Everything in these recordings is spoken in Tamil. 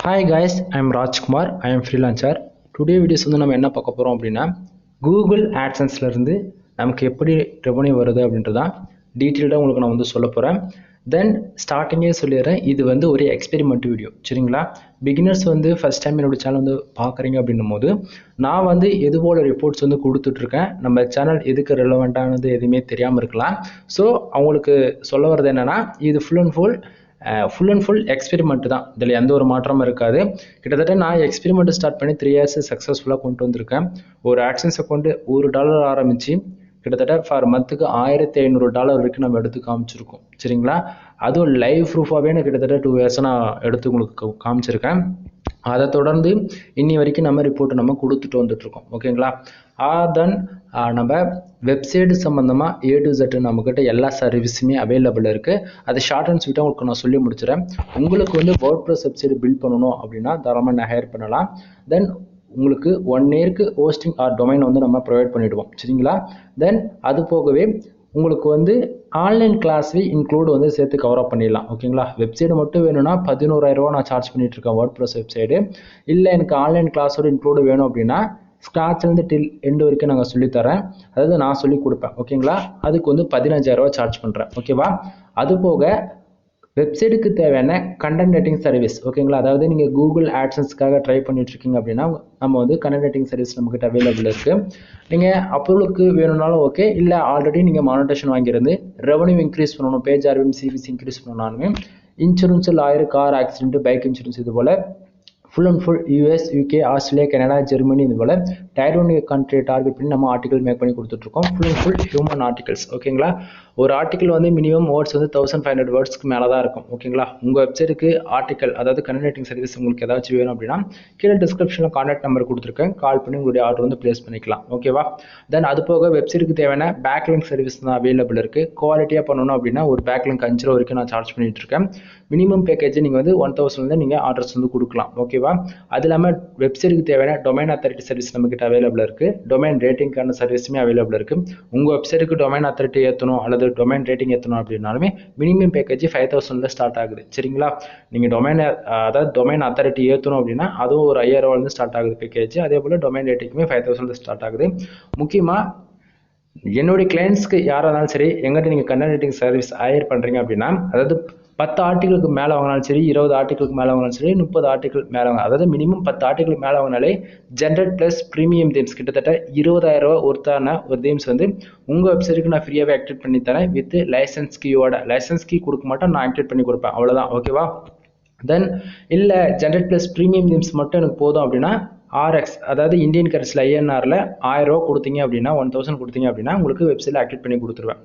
Hi guys, I am Rajkumar. I am freelancer. Today videos வந்து நம்ம என்ன பார்க்க போறோம் அப்படின்னா Google AdSenseல இருந்து நமக்கு எப்படி ரெவென்யூ வருது அப்படின்றதான் டீட்டெயில்டாக உங்களுக்கு நான் வந்து சொல்ல போறேன். தென் ஸ்டார்டிங்கே சொல்லிடுறேன், இது வந்து ஒரு எக்ஸ்பெரிமெண்ட் வீடியோ, சரிங்களா? பிகினர்ஸ் வந்து ஃபர்ஸ்ட் டைம் என்னோட சேனல் வந்து பார்க்குறீங்க அப்படின்னும் போது நான் வந்து எது போல ரிப்போர்ட்ஸ் வந்து கொடுத்துட்ருக்கேன், நம்ம சேனல் எதுக்கு ரெலவெண்ட்டானது எதுவுமே தெரியாமல் இருக்கலாம். ஸோ அவங்களுக்கு சொல்ல வர்றது என்னென்னா, இது ஃபுல் அண்ட் ஃபுல் எக்ஸ்பெரிமெண்ட் தான், இதில் எந்த ஒரு மாற்றமும் இருக்காது. கிட்டத்தட்ட நான் எக்ஸ்பெரிமெண்ட் ஸ்டார்ட் பண்ணி 3 years சக்ஸஸ்ஃபுல்லாக கொண்டு வந்திருக்கேன். ஒரு AdSense அக்கௌண்ட் $1 ஆரம்பித்து கிட்டத்தட்ட ஃபார் மந்த்துக்கு $1500 வரைக்கும் நம்ம எடுத்து காமிச்சிருக்கோம், சரிங்களா? அதுவும் லைவ் ப்ரூஃபாகவே நான் கிட்டத்தட்ட 2 years நான் எடுத்து உங்களுக்கு காமிச்சிருக்கேன். அதை தொடர்ந்து இன்னி வரைக்கும் நம்ம ரிப்போர்ட் நம்ம கொடுத்துட்டு வந்துட்டுருக்கோம், ஓகேங்களா? தென் நம்ம வெப்சைட் சம்மந்தமாக A to Z நம்மக்கிட்ட எல்லா சர்வீஸுமே அவைலபிள் இருக்குது. அது ஷார்ட் அண்ட் ஸ்வீட்டாக உங்களுக்கு நான் சொல்லி முடிச்சிடறேன். உங்களுக்கு வந்து வேர்ட்பிரஸ் வெப்சைட் பில்ட் பண்ணணும் அப்படின்னா தாராளமாக நான் ஹையர் பண்ணலாம். தென் உங்களுக்கு 1 yearக்கு ஹோஸ்டிங் ஆர் டொமைன் வந்து நம்ம ப்ரொவைட் பண்ணிவிடுவோம், சரிங்களா? தென் அது போகவே உங்களுக்கு வந்து ஆன்லைன் கிளாஸ்வே இன்க்ளூட் வந்து சேர்த்து கவர் அப் பண்ணிடலாம், ஓகேங்களா? வெப்சைட் மட்டும் வேணும்னா $11,000 நான் சார்ஜ் பண்ணிட்டு இருக்கேன் வேர்ட்பிரஸ் வெப்சைடு. இல்லை எனக்கு ஆன்லைன் கிளாஸோட இன்க்ளூட் வேணும் அப்படின்னா ஸ்க்ராட்ச்லேருந்து டில் எண்டு வரைக்கும் நாங்கள் சொல்லித்தரேன், அதாவது நான் சொல்லி கொடுப்பேன், ஓகேங்களா? அதுக்கு வந்து $15,000 சார்ஜ் பண்ணுறேன், ஓகேவா? அது போக வெப்சைட்டுக்கு தேவையான கண்டென்ட் ரைட்டிங் சர்வீஸ், ஓகேங்களா? அதாவது நீங்கள் கூகுள் ஆட்சன்ஸ்க்காக ட்ரை பண்ணிட்டு இருக்கீங்க அப்படின்னா நம்ம வந்து கண்டென்ட் ரைட்டிங் சர்வீஸ் நம்மக்கிட்ட அவைலபிள் இருக்குது. நீங்கள் அப்ரூவலுக்கு வேணும்னாலும் ஓகே, இல்லை ஆல்ரெடி நீங்கள் மானிட்டேஷன் வாங்கியிருந்து ரெவன்யூ இன்க்ரீஸ் பண்ணணும், பேஜ் ஆர்விஎம் சிவிசி இன்க்ரீஸ் பண்ணணும்னாலுமே insurance, lawyer, car accident, bike insurance, இது போல் full and full US, UK, Australia, Canada, Germany, இது போல் Tier 1 கண்ட்ரி டார்கெட் பண்ணி நம்ம ஆர்டிகல் மேக் பண்ணி கொடுத்துட்ருக்கோம். Full and full human articles, ஓகேங்களா? ஒரு ஆர்டிக்கல் வந்து மினிமம் வேர்ட்ஸ் வந்து 1500 வேர்ட்ஸ்க்கு மேலே தான் இருக்கும், ஓகேங்களா? உங்கள் வெப்சைட்டுக்கு ஆர்டிக்கல், அதாவது கண்டென்ட் ரைட்டிங் சர்வீஸ் உங்களுக்கு ஏதாச்சும் வேணும் அப்படின்னா கீழே டிஸ்கிரிப்ஷனில் கான்டாக்ட் நம்பர் கொடுத்துருக்கேன், கால் பண்ணி உங்களுடைய ஆர்டர் வந்து ப்ளேஸ் பண்ணிக்கலாம், ஓகேவா? தென் அது போக வெப்சைட்டுக்கு தேவையான பேக்லிங்க் சர்வீஸ் தான் அவைலபிள் இருக்குது. குவாலிட்டியாக பண்ணணும் அப்படின்னா ஒரு பேக்லிங்க் $5 வரைக்கும் நான் சார்ஜ் பண்ணிட்டு இருக்கேன். மினிமம் பேக்கேஜ் நீங்கள் வந்து 1000 நீங்கள் ஆர்டர்ஸ் வந்து கொடுக்கலாம், ஓகேவா? அது இல்லாமல் வெப்சைட்டுக்கு தேவையான டொமைன் அத்தாரிட்டி சர்வீஸ் நம்மக்கிட்ட அவைலபிள் இருக்குது. டொமைன் ரேட்டிங்கான சர்வீஸுமே அவைலபிள் இருக்குது. உங்கள் வெப்சைட்டுக்கு டொமைன் அத்தாரிட்டி ஏற்றணும் அல்லது டொமைன் ரேட்டிங் ஏற்றணும் அப்படின்னாலுமே மினிமம் பேக்கேஜ் 5000 ஸ்டார்ட் ஆகுது, சரிங்களா? நீங்கள் டொமைன் அத்தாரிட்டி ஏற்றணும் அப்படின்னா அதுவும் ஒரு $5000 ஸ்டார்ட் ஆகுது பேக்கேஜ். அதே போல் டொமைன் ரேட்டிங்குமே 5000 ஸ்டார்ட் ஆகுது. முக்கியமாக என்னுடைய கிளைண்ட்ஸ்க்கு யாராக இருந்தாலும் சரி, எங்கிட்ட நீங்கள் கண்டென்ட் ரைட்டிங் சர்வீஸ் ஹையர் பண்ணுறீங்க அப்படின்னா, அதாவது 10 ஆர்டிகளுக்கு மேலே வாங்கினாலும் சரி, 20 ஆர்டிகளுக்கு மேலே வாங்கினாலும் சரி, 30 ஆர்டிகள் மேலே வாங்க, அதாவது மினிமம் 10 ஆர்டிகளுக்கு மேலே வாங்கினாலே ஜென்ரேட் ப்ளஸ் ப்ரீமியம் தீம்ஸ் கிட்டத்தட்ட $20,000 ஒருத்தான ஒரு தீம்ஸ் வந்து உங்கள் வெப்சைட்டுக்கு நான் ஃப்ரீயாகவே ஆக்டிவேட் பண்ணி தரேன். வித் லைசன்ஸ் கீயோட. லைசன்ஸ் கீ கொடுக்க மாட்டேன், நான் ஆக்டிவேட் பண்ணி கொடுப்பேன், அவ்வளோதான், ஓகேவா? தென் இல்லை ஜென்ரேட் ப்ளஸ் ப்ரீமியம் தீம்ஸ் மட்டும் எனக்கு போதும் அப்படின்னா RX, அதாவது இந்தியன் கரன்சியில் INRல $1000 கொடுத்தீங்க அப்படின்னா, 1000 கொடுத்தீங்க அப்படின்னா உங்களுக்கு வெப்சைட்டில் ஆக்டிவேட் பண்ணி கொடுத்துருவேன்.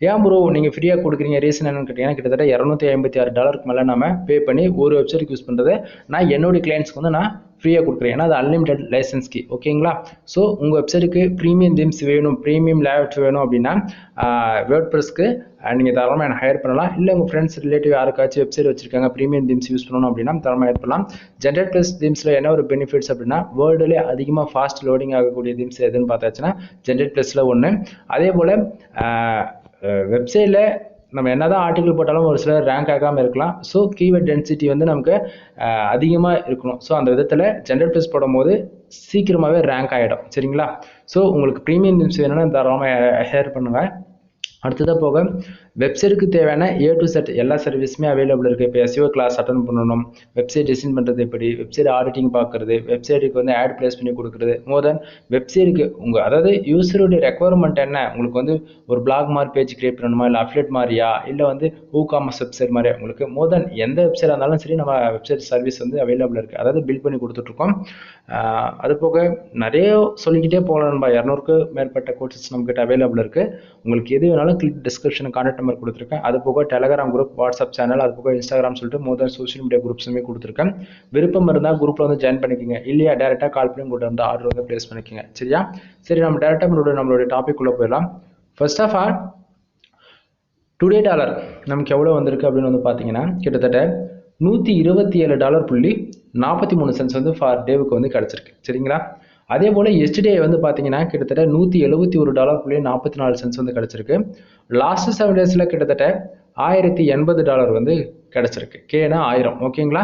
ஏன் ப்ரோ நீங்கள் ஃப்ரீயாக கொடுக்குறீங்க, ரீசன் என்னன்னு கேட்டிங்கன்னா, கிட்டத்தட்ட $256 மேலே நம்ம பே பண்ணி ஒரு வெப்சைட்டுக்கு யூஸ் பண்ணுறது நான் என்னுடைய கிளைண்ட்ஸ்க்கு வந்து நான் ஃப்ரீயாக கொடுக்குறேன். ஏன்னா அது அன்லிமிட்டட் லைசன்ஸ் கீ, ஓகேங்களா? ஸோ உங்கள் வெப்சைட்டுக்கு ப்ரீமியம் தீம்ஸ் வேணும், ப்ரீமியம் லேஅவுட் வேணும் அப்படின்னா வேர்ட்பிரஸ்க்கு நீங்கள் தாராளமாக என்ன ஹையர் பண்ணலாம். இல்லை உங்கள் ஃப்ரெண்ட்ஸ் ரிலேட்டிவ் யாருக்காச்சும் வெப்சைட் வச்சிருக்காங்க ப்ரீமியம் தீம்ஸ் யூஸ் பண்ணணும் அப்படின்னா தாராளமாக ஹையர் பண்ணலாம். ஜென்ரேட் ப்ளஸ் தீம்ஸில் என்ன ஒரு பெனிஃபிட்ஸ் அப்படின்னா, வேர்ல்டுலேயே அதிகமாக ஃபாஸ்ட் லோடிங் ஆகக்கூடிய தீம்ஸ் எதுன்னு பார்த்தாச்சுன்னா ஜென்ரேட் ப்ளஸில் ஒன்று. அதே போல் வெப்சைட்டில் நம்ம என்னதான் ஆர்டிகல் போட்டாலும் ஒரு சிலர் ரேங்க் ஆகாமல் இருக்கலாம். ஸோ கீவேர்ட் டென்சிட்டி வந்து நமக்கு அதிகமாக இருக்கணும். ஸோ அந்த விதத்தில் ஜென்ரேட் ப்ளஸ் போடும் போது சீக்கிரமாகவே ரேங்க் ஆகிடும், சரிங்களா? ஸோ உங்களுக்கு ப்ரீமியம் தீம்ஸ் வேணும்னா தாராளமாக ஹையர் பண்ணுங்கள். அடுத்ததாக போக வெப்சைட்டுக்கு தேவையான A to Z எல்லா சர்வீஸுமே அவைலபிள் இருக்குது. இப்போ SEO கிளாஸ் அட்டன் பண்ணணும், வெப்சைட் டிசைன் பண்ணுறது எப்படி, வெப்சைட் ஆடிட்டிங் பார்க்குறது, வெப்சைட்டுக்கு வந்து ஆட் பிளேஸ் பண்ணி கொடுக்குறது, மோர் தென் வெப்சைட்டுக்கு உங்கள் அதாவது யூஸருடைய ரெக்குவயர்மெண்ட் என்ன, உங்களுக்கு வந்து ஒரு பிளாக் மாதிரி பேஜ் கிரியேட் பண்ணணுமா, இல்லை அஃபிலியேட் மாதிரியா, இல்லை வந்து WooCommerce வெப்சைட் மாதிரியா, உங்களுக்கு மோர் தென் எந்த வெப்சைட்டாக இருந்தாலும் சரி நம்ம வெப்சைட் சர்வீஸ் வந்து அவைலபிள் இருக்குது, அதாவது பில்ட் பண்ணி கொடுத்துட்ருக்கோம். அது போக நிறைய சொல்லிக்கிட்டே போகலாம் நம்ப, 200க்கு மேற்பட்ட கோர்சஸ் நம்மக்கிட்ட அவைலபிள் இருக்குது. உங்களுக்கு எது வேணாலும் கிளிக் டிஸ்கிரிப்ஷன் கான்டாக்ட் நம்பர் கொடுத்துருக்கேன். அது போக டெலகிராம் குரூப், வாட்ஸ்அப் சேனல், அது போக இன்ஸ்டாகிராம் சொல்லிட்டு மோர் தென் சோஷியல் மீடியா குரூப்ஸுமே கொடுத்துருக்கேன். விருப்பம் இருந்தால் குரூப்பில் வந்து ஜாயின் பண்ணிக்கோங்க, இல்லையா டேரெக்டாக கால் பண்ணி உங்கள்கிட்ட வந்து ஆர்டர் வந்து ப்ளேஸ் பண்ணிக்கோங்க, சரியா? சரி, நம்ம டேரெக்டாக நம்மளுடைய டாபிக் உள்ள போயிடலாம். First of all today dollar நமக்கு எவ்வளோ வந்திருக்கு அப்படின்னு வந்து பார்த்தீங்கன்னா, கிட்டத்தட்ட $127.43 வந்து ஃபார் டேவுக்கு வந்து கிடச்சிருக்கு, சரிங்களா? அதே போல் எஸ்டே வந்து பார்த்தீங்கன்னா கிட்டத்தட்ட $171.44 வந்து கிடச்சிருக்கு. லாஸ்ட் 7 டேஸில் கிட்டத்தட்ட $1080 வந்து கிடச்சிருக்கு. கேனா 1000, ஓகேங்களா?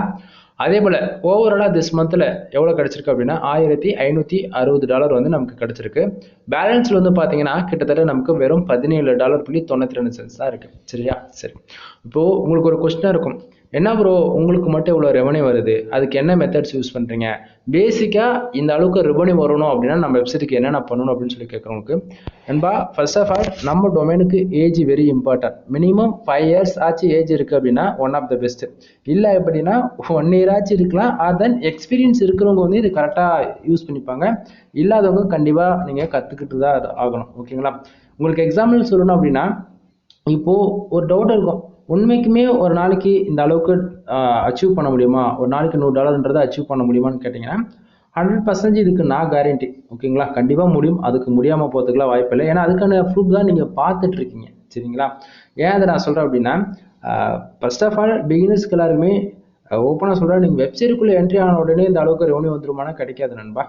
அதே போல் ஓவராலாக திஸ் மந்தில் எவ்வளோ கிடச்சிருக்கு அப்படின்னா $1560 வந்து நமக்கு கிடச்சிருக்கு. பேலன்ஸில் வந்து பார்த்தீங்கன்னா கிட்டத்தட்ட நமக்கு வெறும் $17.92 தான் இருக்குது. சரியா? சரி, இப்போது உங்களுக்கு ஒரு கொஸ்டினாக இருக்கும், என்ன ப்ரோ உங்களுக்கு மட்டும் இவ்வளோ ரெவன்யூ வருது, அதுக்கு என்ன மெத்தட்ஸ் யூஸ் பண்ணுறீங்க? பேசிக்காக இந்த அளவுக்கு ரெவன்யூ வரணும் அப்படின்னா நம்ம வெப்சைட்டுக்கு என்னென்ன பண்ணணும் அப்படின்னு சொல்லி கேட்குறவங்களுக்கு, நண்பா ஃபர்ஸ்ட் ஆஃப் ஆல் நம்ம டொமைனுக்கு age very important. Minimum 5 years ஆச்சு ஏஜ் இருக்குது அப்படின்னா ஒன் ஆஃப் த பெஸ்ட். இல்லை அப்படின்னா 1 year ஆச்சு இருக்கலாம். தென் எக்ஸ்பீரியன்ஸ் இருக்கிறவங்க வந்து இது கரெக்டாக யூஸ் பண்ணிப்பாங்க. இல்லாதவங்க கண்டிப்பாக நீங்கள் கற்றுக்கிட்டு தான் ஆகணும். ஓகேங்களா? உங்களுக்கு எக்ஸாம்பிள் சொல்லணும் அப்படின்னா, இப்போது ஒரு டவுட் இருக்கும், உண்மைக்குமே ஒரு நாளைக்கு இந்த அளவுக்கு அச்சீவ் பண்ண முடியுமா, ஒரு நாளைக்கு $100 அச்சீவ் பண்ண முடியுமான்னு கேட்டிங்கன்னா 100% இதுக்கு நான் கேரண்டி. ஓகேங்களா? கண்டிப்பாக முடியும். அதுக்கு முடியாமல் போகிறதுக்குலாம் வாய்ப்பு இல்லை. ஏன்னா அதுக்கான ப்ரூஃப் தான் நீங்கள் பார்த்துட்டு இருக்கீங்க. சரிங்களா? ஏன் அதை நான் சொல்கிறேன் அப்படின்னா, ஃபர்ஸ்ட் ஆஃப் ஆல் பிகினர்ஸ்க்கு எல்லாருமே ஓப்பனாக சொல்கிறேன், நீங்கள் வெப்சைட்டுக்குள்ளே என்ட்ரி ஆன உடனே இந்த அளவுக்கு ரெவன்யூ வந்துருமானா கிடைக்காது நண்பா.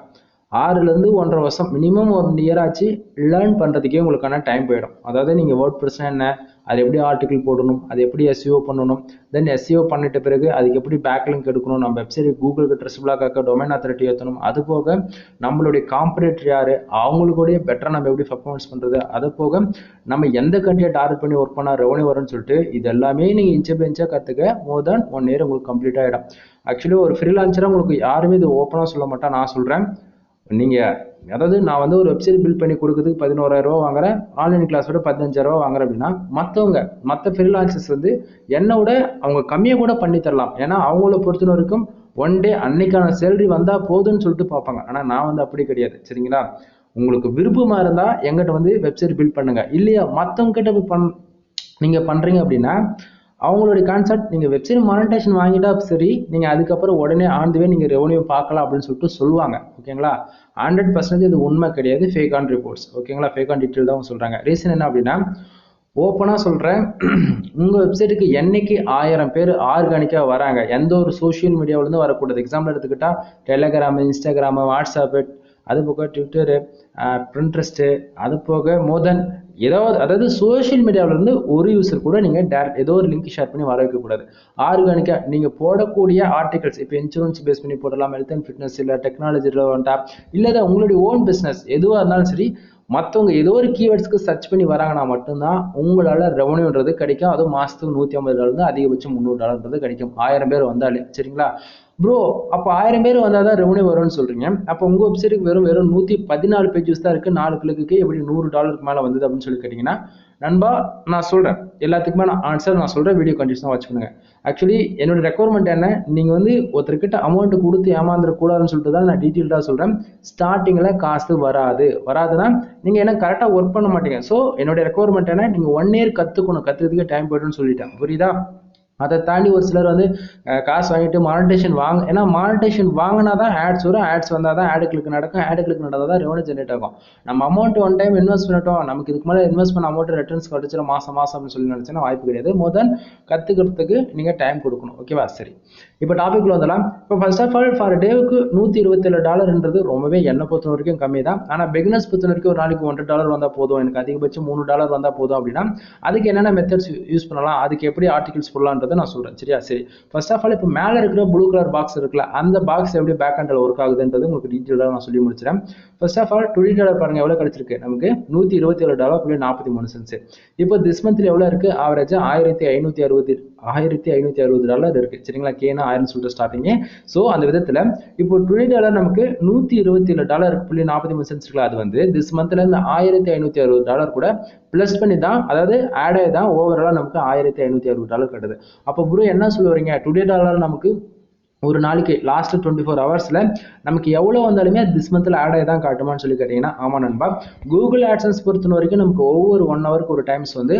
6லேருந்து 1.5 வருஷம் மினிமம் 1 year ஆச்சு லேர்ன் பண்ணுறதுக்கே உங்களுக்கான டைம் போயிடும். அதாவது நீங்கள் வேர்ட் ப்ரெஸ்னா என்ன, அது எப்படி ஆர்டிகிள் போடணும், அது எப்படி எஸ்இஓ பண்ணணும், தென் எஸ்இஓ பண்ணிட்ட பிறகு அதுக்கு எப்படி பேக்லிங்க் எடுக்கணும், நம்ம வெப்சைட் கூகுளுக்கு ட்ரெஸ்பிளாக ஆக்க டொமைன் அத்தாரிட்டி ஏற்றணும், அது போக நம்மளுடைய காம்பரேட்டர் யார், அவங்களுடைய பெட்டராக நம்ம எப்படி பர்ஃபார்மன்ஸ் பண்ணுறது, அது போக நம்ம எந்த கண்ட்ரியை டார்கெட் பண்ணி ஒர்க் பண்ணால் ரெவன்யூ வரும்னு சொல்லிட்டு இது எல்லாமே நீங்கள் இன்ச்சு பை இன்ச்சாக கற்றுக்க மோர் தேன் 1 year உங்களுக்கு கம்ப்ளீட் ஆகிடும். ஆக்சுவலி ஒரு ஃப்ரீலான்சராக உங்களுக்கு யாருமே இது ஓப்பனாக சொல்ல மாட்டேன், நான் சொல்கிறேன். நீங்கள் அதாவது நான் வந்து ஒரு வெப்சைட் பில்ட் பண்ணி கொடுக்குறதுக்கு $11,000 வாங்குறேன், ஆன்லைன் கிளாஸோட $15,000 வாங்குறேன் அப்படின்னா மற்ற ஃப்ரீலான்சர்ஸ் வந்து என்னோட அவங்க கம்மியாக கூட பண்ணி தரலாம். ஏன்னா அவங்கள பொறுத்த வரைக்கும் ஒன் டே அன்னைக்கான சேலரி வந்தால் போதும்னு சொல்லிட்டு பார்ப்பாங்க. ஆனால் நான் வந்து அப்படி கிடையாது. சரிங்களா? உங்களுக்கு விருப்பமாக இருந்தால் எங்கிட்ட வந்து வெப்சைட் பில்ட் பண்ணுங்க, இல்லையா மற்றவங்க கிட்ட நீங்கள் பண்ணுறீங்க அப்படின்னா அவங்களுடைய கான்செப்ட் நீங்கள் வெப்சைட் மானிட்டேஷன் வாங்கிட்டா சரி, நீங்கள் அதுக்கப்புறம் உடனே ஆண்டுவே நீங்கள் ரெவன்யூ பார்க்கலாம் அப்படின்னு சொல்லிட்டு சொல்லுவாங்க. ஓகேங்களா? 100% இது உண்மை கிடையாது, ஃபேக் ஆன் ரிப்போர்ட்ஸ். ஓகேங்களா? ஃபேக் ஆன் டீட்டெயில் தான் சொல்கிறாங்க. ரீசன் என்ன அப்படின்னா, ஓப்பனாக சொல்கிறேன், உங்கள் வெப்சைட்டுக்கு என்னைக்கு 1000 பேர் ஆர்கானிக்காக வராங்க, எந்த ஒரு சோஷியல் மீடியாவிலேருந்து வரக்கூடாது. எக்ஸாம்பிள் எடுத்துக்கிட்டால் டெலகிராமு, இன்ஸ்டாகிராமு, வாட்ஸ்அப்பு, அது போக ட்விட்டரு, பிரிண்ட்ரெஸ்ட்டு, அது போக மோர் தென் அதாவது சோஷியல் மீடியாவிலேருந்து ஒரு யூசர் கூட நீங்கள் டேரக்ட் ஏதோ ஒரு லிங்க் ஷேர் பண்ணி வர வைக்கக்கூடாது. ஆர்கானிக்காக நீங்கள் போடக்கூடிய ஆர்டிகல்ஸ், இப்போ இன்சூரன்ஸ் பேஸ் பண்ணி போடலாம், ஹெல்த் அண்ட் ஃபிட்னஸ், இல்லை டெக்னாலஜி ரிலவெண்ட்டாக, இல்லை உங்களுடைய ஓன் பிஸ்னஸ் எதுவாக இருந்தாலும் சரி, மற்றவங்க ஏதோ ஒரு கீவேர்ட்ஸ்க்கு சர்ச் பண்ணி வராங்கன்னா மட்டும்தான் உங்களால் ரெவன்யூன்றது கிடைக்கும். அதுவும் மாதத்துக்கு $150 அதிகபட்சம் $300 கிடைக்கும், 1000 பேர் வந்தாலே. சரிங்களா? ப்ரோ அப்போ 1000 பேர் வந்தால் தான் ரெவன்யூ வரும்னு சொல்கிறீங்க. அப்போ உங்கள் வெப்சைட்டுக்கு வெறும் 114 பேஜஸ் தான் இருக்குது, 4 கிளிக்கு எப்படி $100 மேலே வந்தது அப்படின்னு சொல்லி கேட்டிங்கன்னா, நண்பா நான் சொல்கிறேன் எல்லாத்துக்குமே நான் ஆன்சர் நான் சொல்கிறேன், வீடியோ கண்டிஷனாக வச்சுக்கோங்க. ஆக்சுவலி என்னோட ரெக்குவயர்மெண்ட் என்ன, நீங்கள் வந்து ஒருத்தர்கிட்ட அமௌண்ட் கொடுத்து ஏமாந்துடக்கூடாதுன்னு சொல்லிட்டு தான் நான் டீட்டெயில்டாக சொல்கிறேன். ஸ்டார்டிங்கில் காசு வராதுன்னா நீங்கள் என்ன கரெக்டாக ஒர்க் பண்ண மாட்டீங்க. ஸோ என்னோட ரெக்குவயர்மெண்ட் என்ன, நீங்கள் 1 year கற்றுக்கிறதுக்கு டைம் போய்ட்டுன்னு சொல்லிட்டேன். புரியுதா? அதை தாண்டி ஒரு சிலர் வந்து காசு வாங்கிட்டு மானிட்டேஷன் ஏன்னா மானிட்டேஷன் வாங்கினா தான் ஆட்ஸ் வரும், ஆட்ஸ் வந்தால் தான் ஆடு கிளிக் நடக்கும், ஆடு கிளிக் நடந்தால் தான் ரெவன்யூ ஜென்ரேட் ஆகும். நம்ம அமௌண்ட் ஒன் டைம் இன்வெஸ்ட் பண்ணிட்டோம், நமக்கு இதுக்கு மேலே இன்வெஸ்ட் பண்ண அமௌண்ட் ரிட்டர்ன்ஸ் கிடைச்சிடும் மாதம் அப்படின்னு சொல்லி நினச்சினா வாய்ப்பு கிடையாது. முதல் கற்றுக்கிறதுக்கு நீங்கள் டைம் கொடுக்கணும். ஓகேவா? சரி, இப்போ டாபிக்ல வந்துடலாம். இப்போ ஃபர்ஸ்ட் ஆஃப் ஆல் ஃபார் டேவுக்கு $127 ரொம்பவே என்னை பொறுத்த வரைக்கும் கம்மி தான். ஆனால் பிகினர்ஸ் பொறுத்த வரைக்கும் ஒரு நாளைக்கு $100 வந்தால் போதும், எனக்கு அதிகபட்சம் $3 வந்தால் போதும் அப்படின்னா அதுக்கு என்னென்ன மெத்தட்ஸ் யூஸ் பண்ணலாம், அதுக்கு எப்படி ஆர்டிகல்ஸ் போடலான்றதை நான் சொல்கிறேன். சரியா? சரி, ஃபர்ஸ்ட் ஆஃப் ஆல் இப்போ மேலே இருக்கிற ப்ளூ கலர் பாக்ஸ் இருக்குல்ல, அந்த பாக்ஸ் எப்படி பேக் ஹேண்டில் ஒர்க் ஆகுதுன்றது உங்களுக்கு டீட்டெயிலாக நான் சொல்லி முடிச்சிடறேன். ஃபர்ஸ்ட் ஆஃப் ஆல் $20 பாருங்க எவ்வளோ கிடைச்சிருக்கு நமக்கு, $127.43. இப்போ திஸ் மந்த்ல எவ்வளோ இருக்குது, ஆவரேஜாக $1560 இருக்குது. சரிங்களா? கேனா 1000 சொல்லிட்டு ஸ்டார்டிங்கு. ஸோ அந்த விதத்தில் இப்போ $20 நமக்கு $127.43 இருக்குல்ல, அது வந்து திஸ் மந்த்ல இந்த $1560 கூட பிளஸ் பண்ணி தான், அதாவது ஆட் ஆகி தான் ஓவராலாக நமக்கு $1560 கட்டுது. அப்போ ப்ரோ என்ன சொல்லுவீங்க, $20 நமக்கு ஒரு நாளைக்கு லாஸ்ட் 24 ஹவர்ஸில் நமக்கு எவ்வளோ வந்தாலுமே திஸ் மந்தில் ஆட் ஆகி தான் காட்டுமான்னு சொல்லி கேட்டிங்கன்னா ஆமாம் நண்பா. கூகுள் ஆட்சன்ஸ் பொறுத்த வரைக்கும் நமக்கு ஒவ்வொரு 1 ஹவருக்கு ஒரு டைம்ஸ் வந்து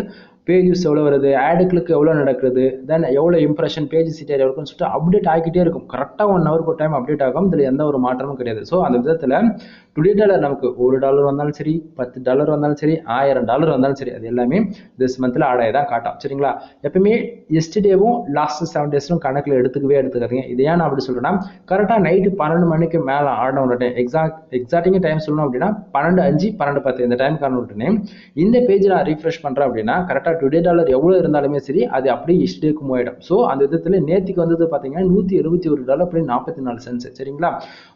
பேஜஸ் எவ்வளோ வருது, ஆடுகளுக்கு எவ்வளோ நடக்குது, தென் எவ்வளோ இம்ப்ரெஷன், பேஜ் சீட்டர் எவ்வளோன்னு சொல்லிட்டு அப்டேட் ஆகிக்கிட்டே இருக்கும். கரெக்டாக 1 ஹவருக்கு ஒரு டைம் அப்டேட் ஆகும். இதில் எந்த ஒரு மாற்றமும் கிடையாது. ஸோ அந்த விதத்தில் $20 நமக்கு $1 வந்தாலும் சரி, $10 வந்தாலும் சரி, $1000 வந்தாலும் சரி, அது எல்லாமே திஸ் மந்தில் ஆட் ஆகி தான் காட்டும். சரிங்களா? எப்பவுமே எஸ்டர்டேவும் லாஸ்ட் 7 டேஸும் கணக்கில் எடுத்துக்காதீங்க. இது ஏன் நான் அப்படி சொல்கிறேன்னா, கரெக்டாக நைட்டு 12 மணிக்கு மேலே ஆடின உடனே எக்ஸாக்டிங்க டைம் சொல்லணும் அப்படின்னா 12:05, 12:10 இந்த டைம் காரணம் உடனே இந்த பேஜ் நான் ரீஃப்ரெஷ் பண்ணுறேன் அப்படின்னா கரெக்டாக டுடே டாலர் எவ்வளோ இருந்தாலுமே சரி அது அப்படியே எஸ்டேக்கு மூவ் ஆகிடும். ஸோ அந்த விதத்தில் நேற்றுக்கு வந்தது பார்த்தீங்கன்னா $171 அப்படி 44 சென்ட்ஸ். சரிங்களா?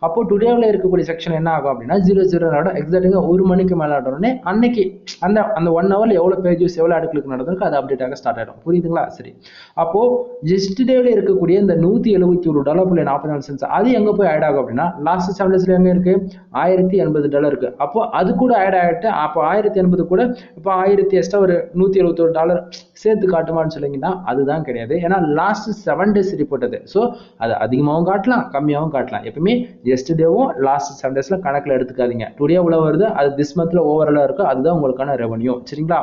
அப்போ டுடேவில் இருக்கக்கூடிய செக்ஷன் என்ன ஆகும் அப்படின்னா 00 ஆடும். எக்ஸாக்டாக 1 மணிக்கு மேலே ஆடணுன்னே அன்னைக்கு அந்த அந்த 1 ஹவரில் எவ்வளோ பேஜஸ் எவ்வளோ அடுக்களுக்கு நடந்திருக்கு அது அப்டேட் ஆக ஸ்டார்ட் ஆகிடும். புரியுதுங்களா? சரி, அப்போ எஸ்டேவில் இருக்கக்கூடிய இந்த $171.44 அது எங்கே போய் ஆட் ஆகும் அப்படின்னா லாஸ்ட் 7 டேஸ்ல எங்கே இருக்கு $1080 இருக்கு. அப்போ அது கூட ஆட் ஆகிட்டு அப்போ 1080 கூட இப்போ 1000 எக்ஸ்ட்ரா ஒரு $171 சேர்த்து காட்டுமான்னு சொல்லிங்கன்னா அதுதான் கிடையாது. ஏன்னா லாஸ்ட் 7 டேஸ் ரிப்போர்ட் அது. ஸோ அது அதிகமாகவும் காட்டலாம் கம்மியாகவும் காட்டலாம். எப்பவுமே எஸ்டேவும் லாஸ்ட் 7 டேஸ்ல கணக்கில் எடுத்துக்காதீங்க. டுடே உள்ள வருது அது திஸ் மந்த்ல ஓவராலாக இருக்கும், அதுதான் உங்களுக்கான ரெவன்யூ. சரிங்களா?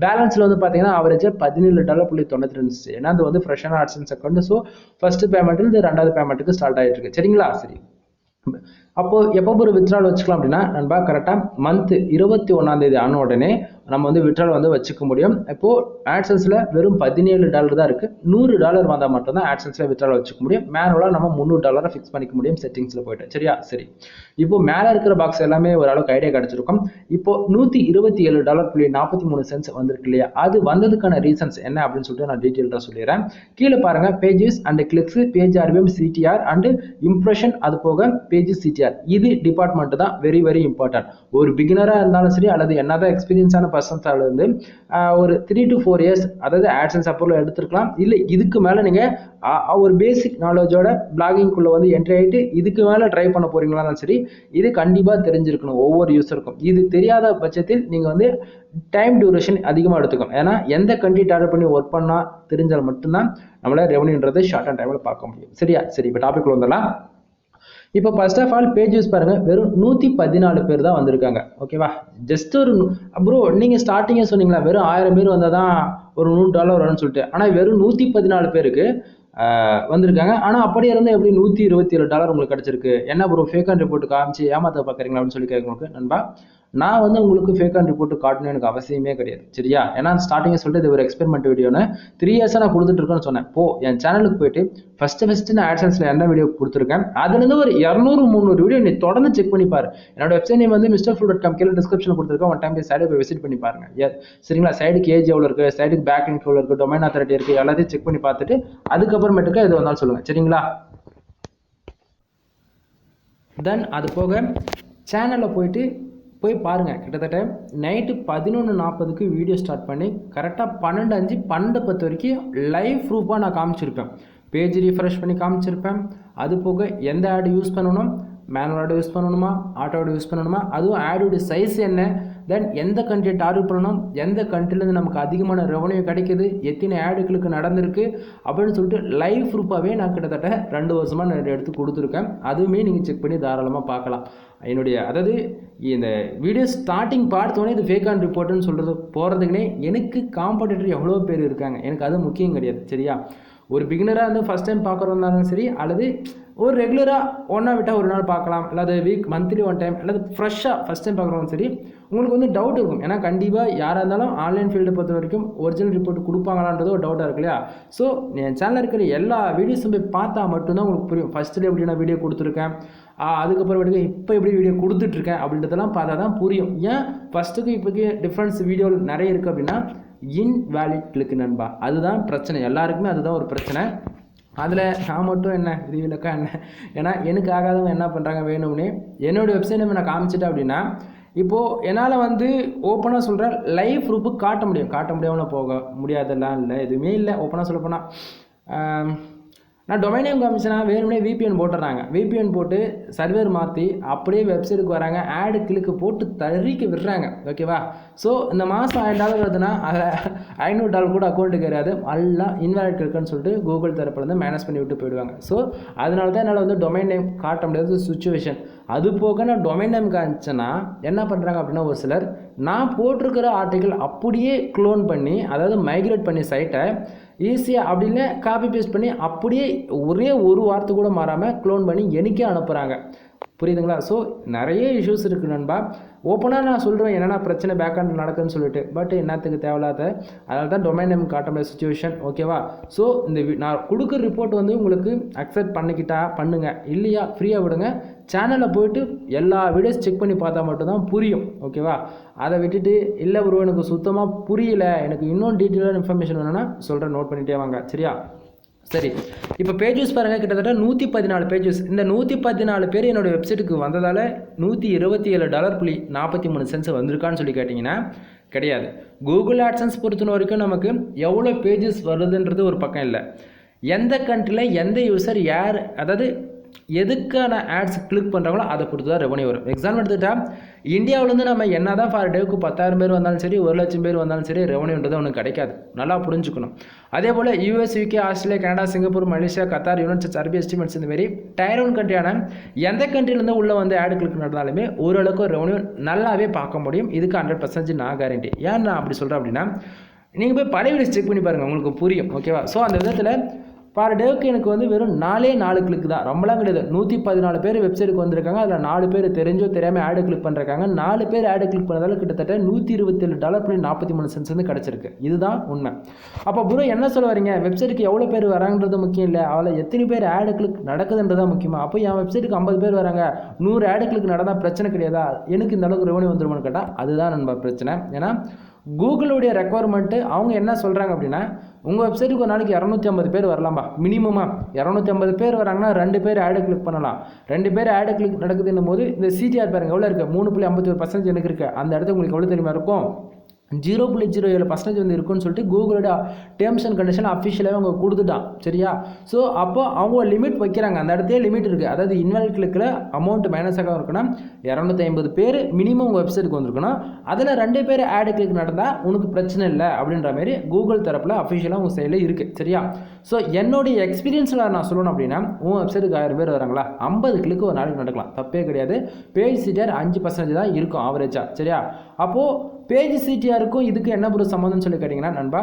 பேலன்ஸ்ல வந்து பார்த்தீங்கன்னா அவரேஜா $17.92. ஏன்னா அது வந்து ஃப்ரெஷ்ஷான ஆட்சன்ஸ் அக்கௌண்ட். ஸோ ஃபர்ஸ்ட் பேமெண்ட்ல இது 2வது பேமெண்ட்டுக்கு ஸ்டார்ட் ஆகிட்டு இருக்கு. சரிங்களா? சரி, அப்போ எப்போ ஒரு வித்ட்ரால் வச்சுக்கலாம் அப்படின்னா நண்பா கரெக்டாக மந்த் 21ஆம் தேதி ஆன உடனே நம்ம வந்து வித்ட்ரால் வந்து வச்சுக்க முடியும். இப்போ ஆட்சன்ஸ்ல வெறும் $17 தான் இருக்கு. $100 வந்தால் மட்டும்தான் ஆட்சன்ஸ்ல வித்ட்ரால் வச்சுக்க முடியும். மேனுவலா நம்ம $300 ஃபிக்ஸ் பண்ணிக்க முடியும் செட்டிங்ஸ்ல போயிட்டு. சரியா? சரி, இப்போ மேல இருக்கிற பாக்ஸ் எல்லாமே ஓரளவுக்கு ஐடியா கிடைச்சிருக்கும். இப்போ $127.43 வந்திருக்கு இல்லையா? அது வந்ததுக்கான ரீசன்ஸ் என்ன அப்படின்னு சொல்லிட்டு நான் டீட்டெயில்டா சொல்லிடுறேன். கீழே பாருங்க, pages and clicks, page RPM, CTR and impression, அது போக பேஜஸ் CTR. இது டிபார்ட்மெண்ட் தான் வெரி வெரி இம்பார்ட்டன்ட். ஒரு பிகினரா இருந்தாலும் சரி அல்லது என்னதான் எக்ஸ்பீரியன்ஸான பர்சன்ஸால இருந்து ஒரு 3 to 4 இயர்ஸ் அதாவது ஆட்சன்ஸ் அப்ரூவல் எடுத்துக்கலாம். இல்லை இதுக்கு மேல நீங்க ஒரு பேசிக் நாலேஜோட பிளாகிங்குள்ள வந்து என்ட்ரி ஆகிட்டு இதுக்கு மேல ட்ரை பண்ண போறீங்களாலும் சரி இது கண்டிப்பா தெரிஞ்சிருக்கணும் ஒவ்வொரு யூசருக்கும். இது தெரியாத பட்சத்தில் நீங்க வந்து டைம் டியூரேஷன் அதிகமாக எடுத்துக்கணும். ஏன்னா எந்த கண்ட்ரி டார்கெட் பண்ணி ஒர்க் பண்ணா தெரிஞ்சால் மட்டும்தான் நம்மளால ரெவன்யூன்றது ஷார்ட் அண்ட் டைம்ல பார்க்க முடியும். சரியா? சரி, இப்போ டாபிக் வந்துடலாம். இப்போ ஃபர்ஸ்ட் ஆஃப் ஆல் பேஜஸ் பாருங்க, வெறும் 114 பேர் தான் வந்திருக்காங்க. ஓகேவா? ஜஸ்ட் ஒரு ப்ரோ நீங்க ஸ்டார்டிங்கே சொன்னீங்களா வெறும் 1000 பேர் வந்தால் தான் ஒரு $100 வரும்னு சொல்லிட்டு. ஆனால் வெறும் 114 பேருக்கு வந்திருக்காங்க. ஆனால் அப்படியே இருந்தால் எப்படி $127 உங்களுக்கு கிடைச்சிருக்கு? என்ன ப்ரோ ஃபேக் அண்ட் ரிப்போர்ட் காமிச்சு ஏமாத்த பார்க்குறீங்களா அப்படின்னு சொல்லி கேட்கறவங்களுக்கு நண்பா, நான் வந்து உங்களுக்கு ஃபேக் அண்ட் ரிப்போர்ட் காட்டணும் எனக்கு அவசியமே கிடையாது. சரியா? ஏன்னா ஸ்டார்டிங்கே சொல்லிட்டு இது ஒரு எக்ஸ்பெரிமெண்ட் வீடியோன்னு 3 இயர்ஸாக நான் கொடுத்துட்டு இருக்கேன்னு சொன்னேன். என் சேனலுக்கு போயிட்டு ஃபர்ஸ்ட் நான் ஆட்சன்ஸ்ல என்ன வீடியோ கொடுத்துருக்கேன் அதுலேருந்து ஒரு 200-300 வீடியோ நீ தொடர்ந்து செக் பண்ணி பாரு. என்னோட வெப்சைட் நேம் வந்து MrFool.com கீழே டிஸ்கிரிப்ஷன் கொடுத்துருக்கேன். ஒன் டைம் சைடு போய் விசிட் பண்ணி பாருங்க. சரிங்களா? சைடுக்கு ஏஜ் எவ்வளோ இருக்கு, சைடுக்கு பேக் லிங்க் எவ்வளோ இருக்கு, டொமைன் அத்தாரிட்டி இருக்கு, எல்லாத்தையும் செக் பண்ணி பார்த்துட்டு அதுக்கப்புறமேட்டுக்கு எது வந்தாலும் சொல்லுங்க. சரிங்களா? தென் அது போக சேனலில் போய் பாருங்கள். கிட்டத்தட்ட நைட்டு 11:40க்கு வீடியோ ஸ்டார்ட் பண்ணி கரெக்டாக 12:05 12:10 வரைக்கும் லைவ் ப்ரூஃபாக நான் காமிச்சிருப்பேன். பேஜ் ரீஃப்ரெஷ் பண்ணி காமிச்சிருப்பேன். அது போக எந்த ஆடு யூஸ் பண்ணணும், மேனுவல் ஆடு யூஸ் பண்ணணுமா, ஆட்டோ ஆடு யூஸ் பண்ணணுமா, அதுவும் ஆடோட சைஸ் என்ன, தென் எந்த கண்ட்ரியை டார்கெட் பண்ணணும், எந்த கண்ட்ரிலேருந்து நமக்கு அதிகமான ரெவன்யூ கிடைக்குது, எத்தனை ஆடுகளுக்கு நடந்திருக்கு அப்படின்னு சொல்லிட்டு லைவ் ப்ரூஃபாகவே நான் கிட்டத்தட்ட 2 வருஷமாக நான் எடுத்து கொடுத்துருக்கேன். அதுவுமே நீங்கள் செக் பண்ணி தாராளமாக பார்க்கலாம். என்னுடைய அதாவது இந்த வீடியோ ஸ்டார்டிங் பார்த்தோன்னே இது ஃபேக் அண்ட் ரிப்போர்ட்டுன்னு சொல்கிறது போகிறதுக்குனே எனக்கு காம்படிட்டர் எவ்வளோ பேர் இருக்காங்க. எனக்கு அது முக்கியம் கிடையாது. சரியா? ஒரு பிகினராக வந்து ஃபஸ்ட் டைம் பார்க்குறவங்க சரி அல்லது ஒரு ரெகுலராக ஒன்றா விட்டால் ஒரு நாள் பார்க்கலாம், அல்லது வீக் மந்த்லி 1 டைம், அல்லது ஃப்ரெஷ்ஷாக ஃபஸ்ட் டைம் பார்க்குறவங்க சரி உங்களுக்கு வந்து டவுட் இருக்கும். ஏன்னா கண்டிப்பாக யாராக இருந்தாலும் ஆன்லைன் ஃபீல்டை பொறுத்த வரைக்கும் ஒரிஜினல் ரிப்போர்ட் கொடுப்பாங்களான்றது ஒரு டவுட்டாக இருக்கு இல்லையா? ஸோ என் சேனலில் இருக்கிற எல்லா வீடியோஸும் போய் பார்த்தா மட்டும்தான் உங்களுக்கு புரியும். ஃபஸ்ட்டு எப்படி நான் வீடியோ கொடுத்துருக்கேன், அதுக்கப்புறம் இப்போ எப்படி வீடியோ கொடுத்துட்ருக்கேன் அப்படின்றதெல்லாம் பார்த்தா தான் புரியும். ஏன் ஃபஸ்ட்டுக்கு இப்போக்கு டிஃப்ரென்ஸ் வீடியோ நிறைய இருக்குது அப்படின்னா இன்வேலிட் கிளிக் நண்பா, அதுதான் பிரச்சனை. எல்லாருக்குமே அதுதான் ஒரு பிரச்சனை. அதில் நான் மட்டும் என்ன விதிவிலக்கா என்ன? ஏன்னா எனக்கு ஆகாதவங்க என்ன பண்ணுறாங்க வேணும்னே என்னோடய வெப்சைட் நம்ம நான் காமிச்சிட்டேன் அப்படின்னா இப்போது என்னால் வந்து ஓப்பனாக சொல்கிறேன் லைவ் ப்ரூஃபு காட்ட முடியாமல் போக முடியாதெல்லாம் இல்லை, எதுவுமே இல்லை. ஓப்பனாக சொல்ல போனால் நான் டொமைன் நேம் காமிச்சேன்னா வேணும்னே VPN போட்டுறாங்க. VPN போட்டு சர்வர் மாற்றி அப்படியே வெப்சைட்டுக்கு வராங்க, ஆடு கிளிக்கு போட்டு தறிக்க விடுறாங்க. ஓகேவா? ஸோ இந்த மாதம் $1000 வருதுன்னா அதில் $500 கூட அக்கௌண்ட்டுக்கு கிடையாது, எல்லாம் இன்வாலிட் கிளிக்குன்னு சொல்லிட்டு கூகுள் தரப்புலேருந்து மேனேஜ் பண்ணி விட்டு போயிடுவாங்க. ஸோ அதனால தான் என்னால் வந்து டொமைன் நேம் காட்ட முடியாத சுச்சுவேஷன். அது போக நான் டொமைன் நேம் காமிச்சேன்னா என்ன பண்ணுறாங்க அப்படின்னா ஒரு சிலர் நான் போட்டிருக்கிற ஆர்டிக்கல் அப்படியே க்ளோன் பண்ணி அதாவது மைக்ரேட் பண்ணி சைட்டை ஈஸியாக அப்படி இல்லை காப்பி பேஸ்ட் பண்ணி அப்படியே ஒரே ஒரு வார்த்தை கூட மாறாமல் க்ளோன் பண்ணி எனக்கே அனுப்புகிறாங்க. புரியுதுங்களா? ஸோ நிறைய இஷ்யூஸ் இருக்குது நண்பா. ஓப்பனாக நான் சொல்கிறேன் என்னென்ன பிரச்சனை பேக்அண்ட் நடக்குதுன்னு சொல்லிட்டு, பட் என்னத்துக்கு தேவையில்லாத, அதனால தான் டொமைன் நேம் காட்ட முடியாத சுச்சுவேஷன். ஓகேவா? ஸோ நான் கொடுக்குற ரிப்போர்ட் வந்து உங்களுக்கு அக்செப்ட் பண்ணிக்கிட்டா பண்ணுங்கள், இல்லையா ஃப்ரீயாக விடுங்க. சேனலில் போய்ட்டு எல்லா வீடியோஸ் செக் பண்ணி பார்த்தா மட்டும்தான் புரியும். ஓகேவா? அதை விட்டுட்டு இல்லை ப்ரோ எனக்கு சுத்தமாக புரியல, எனக்கு இன்னும் டீட்டெயிலான இன்ஃபர்மேஷன் வேணும்னா சொல்கிறேன், நோட் பண்ணிகிட்டே வாங்க. சரியா? சரி, இப்போ பேஜஸ் பாருங்கள், கிட்டத்தட்ட 114 பேஜஸ். இந்த 114 பேர் என்னோடய வெப்சைட்டுக்கு வந்ததால் $127.43 வந்திருக்கான்னு சொல்லி கேட்டிங்கன்னா கிடையாது. கூகுள் ஆட்சன்ஸ் பொறுத்த வரைக்கும் நமக்கு எவ்வளோ பேஜஸ் வருதுன்றது ஒரு பக்கம் இல்லை, எந்த கண்ட்ரியில் எந்த யூசர் யார், அதாவது எதுக்கான ஆட்ஸ் கிளிக் பண்ணுறாங்களோ அதை பொறுத்து தான் ரெவன்யூ வரும். எக்ஸாம்பிள் எடுத்துக்கிட்டால் இந்தியாவிலேருந்து நம்ம என்ன தான் ஃபார் டேவுக்கு 10,000 பேர் வந்தாலும் சரி, 1,00,000 பேர் வந்தாலும் சரி, ரெவன்யூன்றது ஒன்று கிடைக்காது. நல்லா புரிஞ்சுக்கணும். அதே போல் US, UK, Australia, Canada, Singapore, Malaysia, Qatar, United states அரபு எஸ்டிமேட்ஸ் இந்த மாதிரி டயர் 1 கண்ட்ரியான எந்த கண்ட்ரிலேருந்து உள்ளே வந்து ஆடு கிளிக் நடந்தாலுமே ஓரளவுக்கு ரெவன்யூ நல்லாவே பார்க்க முடியும். இதுக்கு 100% நான் கேரண்டி. ஏன் நான் அப்படி சொல்கிறேன் அப்படின்னா, நீங்கள் போய் பழைய வீடியோஸ் செக் பண்ணி பாருங்கள், உங்களுக்கு புரியும். ஓகேவா? ஸோ அந்த விதத்தில் பர் டேவுக்கு எனக்கு வந்து வெறும் 4 கிளிக் தான், ரொம்பலாம் கிடையாது. 114 பேர் வெப்சைட்டுக்கு வந்திருக்காங்க, அதில் 4 பேர் தெரிஞ்சோ தெரியாமல் ஆடு கிளிக் பண்ணுறாங்க. 4 பேர் ஆடு கிளிக் பண்ணதால கிட்டத்தட்ட $127.43 வந்து கிடச்சிருக்கு. இதுதான் உண்மை. அப்போ ப்ரோ என்ன சொல்ல வரீங்க, வெப்சைட்டுக்கு எவ்வளோ பேர் வராங்கன்றது முக்கியம் இல்லை, அவளை எத்தனை பேர் ஆடு கிளிக் நடக்குதுன்றதான் முக்கியமாக. அப்போ என் வெப்சைட்டுக்கு 50 பேர் வராங்க, 100 ஆடு கிளிக் நடந்தால் பிரச்சனை கிடையாதா, எனக்கு இந்த அளவுக்கு ரெவன்யூ வந்துருமான்னு கேட்டால் அதுதான் நம்ம பிரச்சனை. ஏன்னா கூகுளுடைய ரெக்குவயர்மெண்ட்டு அவங்க என்ன சொல்கிறாங்க அப்படின்னா, உங்கள் வெப்சைட்டுக்கு ஒரு நாளைக்கு 250 பேர் வரலாம்பா, மினிமமாக 250 பேர் வராங்கன்னா 2 பேர் ஆடு கிளிக் பண்ணலாம். 2 பேர் ஆடு கிளிக் நடக்குதுன்னும் போது இந்த CTR பாருங்கள் எவ்வளோ இருக்குது, 3.51% எனக்கு இருக்குது. அந்த இடத்துல உங்களுக்கு எவ்வளோ தெரியுமா இருக்கும், 0.07% வந்து இருக்குன்னு சொல்லிட்டு கூகுளோட டேர்ம்ஸ் அண்ட் கண்டிஷன் அஃபிஷியலாகவே அவங்க கொடுத்துட்டான். சரியா? ஸோ அப்போ அவங்க லிமிட் வைக்கிறாங்க, அந்த இடத்துல லிமிட் இருக்குது. அதாவது இன்வாலிட் கிளிக்கில் அமௌண்ட் மைனஸாக இருக்கணும், 250 பேர் மினிமம் உங்கள் வெப்சைட்டுக்கு வந்திருக்கணும், அதில் 2 பேர் ஆடு கிளிக் நடந்தால் உனக்கு பிரச்சனை இல்லை அப்படின்ற மாதிரி கூகுள் தரப்பில் அஃபிஷியலாக உங்கள் சைடில் இருக்குது. சரியா? ஸோ என்னுடைய எக்ஸ்பீரியன்ஸில் நான் சொல்லணும் அப்படின்னா, உங்கள் வெப்சைட்டுக்கு 1000 பேர் வராங்களா, 50 கிளிக்கு ஒரு நாளைக்கு நடக்கலாம், தப்பே கிடையாது. பேஜ் CTR 5% தான் இருக்கும் ஆவரேஜாக. சரியா? அப்போது பேஜ் CTRக்கும் இதுக்கு என்ன ஒரு சம்மந்தம்னு சொல்லி கேட்டிங்கன்னா நண்பா,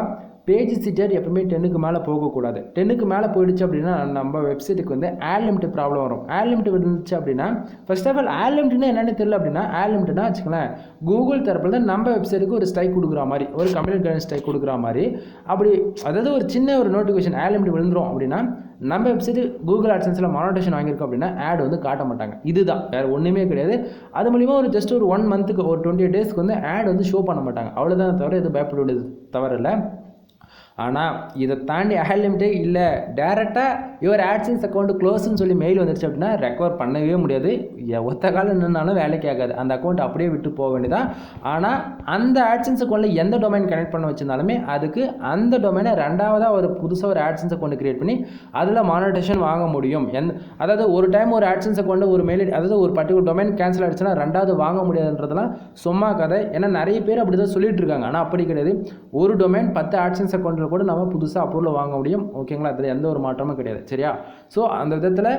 பேஜ் CTR எப்பவுமே 10க்கு மேலே போகக்கூடாது. 10க்கு மேலே போயிடுச்சு அப்படின்னா நம்ம வெப்சைட்டுக்கு வந்து ஆட் லிமிட் ப்ராப்ளம் வரும். ஆட் லிமிட் வந்துச்சு அப்படின்னா, ஃபர்ஸ்ட் ஆஃப் ஆல் ஆட் லிமிட்னா என்னென்னு தெரியல அப்படின்னா, ஆட் லிமிட்னா வச்சுக்கலாம் கூகுள் தரப்பில் தான் நம்ம வெப்சைட்டுக்கு ஒரு ஸ்ட்ரைக் கொடுக்குற மாதிரி, ஒரு கம்ப்ளீட் கைடன்ஸ் ஸ்ட்ரைக் கொடுக்குற மாதிரி. அப்படி அதாவது ஒரு சின்ன ஒரு நோட்டிஃபிகேஷன் ஆட் லிமிட் விழுந்துரும் அப்படின்னா நம்ம வெப்சைட்டு கூகுள் ஆட்சன்ஸில் மானிட்டேஷன் வாங்கியிருக்கோம் அப்படின்னா ஆட் வந்து காட்ட மாட்டாங்க. இதுதான், வேறு ஒன்றுமே கிடையாது. அது மூலிமா ஒரு ஜஸ்ட் ஒரு 1 மந்த்துக்கு ஒரு 28 டேஸ்க்கு வந்து ஆட் வந்து ஷோ பண்ண மாட்டாங்க. அவ்வளோதான், தவிர எதுவும் பயப்படுவது தவறு இல்லை. ஆனால் இதை தாண்டி ஆட் லிமிட்டே இல்லை, டேரெக்டாக யுவர் ஆட்சன்ஸ் அக்கௌண்ட் க்ளோஸ்ன்னு சொல்லி மெயில் வந்துருச்சு அப்படின்னா ரெக்கவர் பண்ணவே முடியாது. ஒத்த காலம் நின்னாலும் வேலைக்கு ஆகாது, அந்த அக்கௌண்ட் அப்படியே விட்டு போக வேண்டியதான். ஆனால் அந்த ஆட்சன்ஸ் அக்கௌண்ட்டில் எந்த டொமைன் கனெக்ட் பண்ண வச்சிருந்தாலுமே அதுக்கு அந்த டொமைனை ரெண்டாவதாக ஒரு புதுசாக ஒரு ஆட்சன்ஸ் அக்கௌண்ட் கிரியேட் பண்ணி அதில் மானிட்டேஷன் வாங்க முடியும். அதாவது ஒரு டைம் ஒரு ஆட்சன்ஸ் அக்கௌண்ட்டை ஒரு மெயில், அதாவது ஒரு பர்டிகுலர் டொமைன் கேன்சல் ஆகிடுச்சுன்னா ரெண்டாவது வாங்க முடியாதுன்றதெல்லாம் சும்மா கதை. ஏன்னா நிறைய பேர் அப்படி தான் சொல்லிட்டு இருக்காங்க, ஆனால் அப்படி கிடையாது. ஒரு டொமைன் 10 ஆட்சன்ஸ் அக்கௌண்ட்டில் கூட நம்ம புதுசாக அப்ரூவல் வாங்க முடியும். ஓகேங்களா? அதில் எந்த ஒரு மாற்றமும் கிடையாது. சரியா? ஸோ அந்த விதத்தில்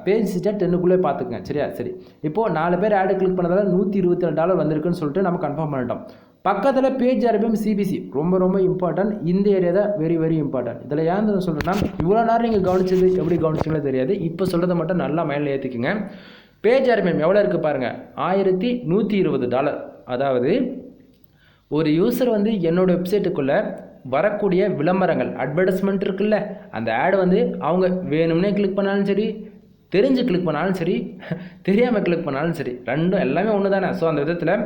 பேஜ் CTR 10க்குள்ளே பார்த்துக்குங்க. சரியா? சரி, இப்போது 4 பேர் ஆடு கிளிக் பண்ணதால $127 வந்திருக்குன்னு சொல்லிட்டு நம்ம கன்ஃபார்ம் பண்ணிட்டோம். பக்கத்தில் பேஜ் RPM CPC ரொம்ப ரொம்ப இம்பார்ட்டன்ட். இந்த ஏரியா தான் வெரி வெரி இம்பார்ட்டன்ட். இதில் ஏன் சொல்கிறேன்னா, இவ்வளோ நேரம் நீங்கள் கவனிச்சது எப்படி கவனிச்சிங்களோ தெரியாது, இப்போ சொல்கிறத மட்டும் நல்லா மைண்டில் ஏற்றிக்குங்க. பேஜ் RPM எவ்வளோ இருக்குது பாருங்கள், $1120. அதாவது ஒரு யூசர் வந்து என்னோட வெப்சைட்டுக்குள்ளே வரக்கூடிய விளம்பரங்கள், அட்வர்டைஸ்மெண்ட் இருக்குல்ல, அந்த ஆட் வந்து அவங்க வேணும்னே கிளிக் பண்ணாலும் சரி, தெரிஞ்சு கிளிக் பண்ணாலும் சரி, தெரியாமல் கிளிக் பண்ணாலும் சரி, ரெண்டும் எல்லாமே ஒன்று தானே. ஸோ அந்த விதத்தில்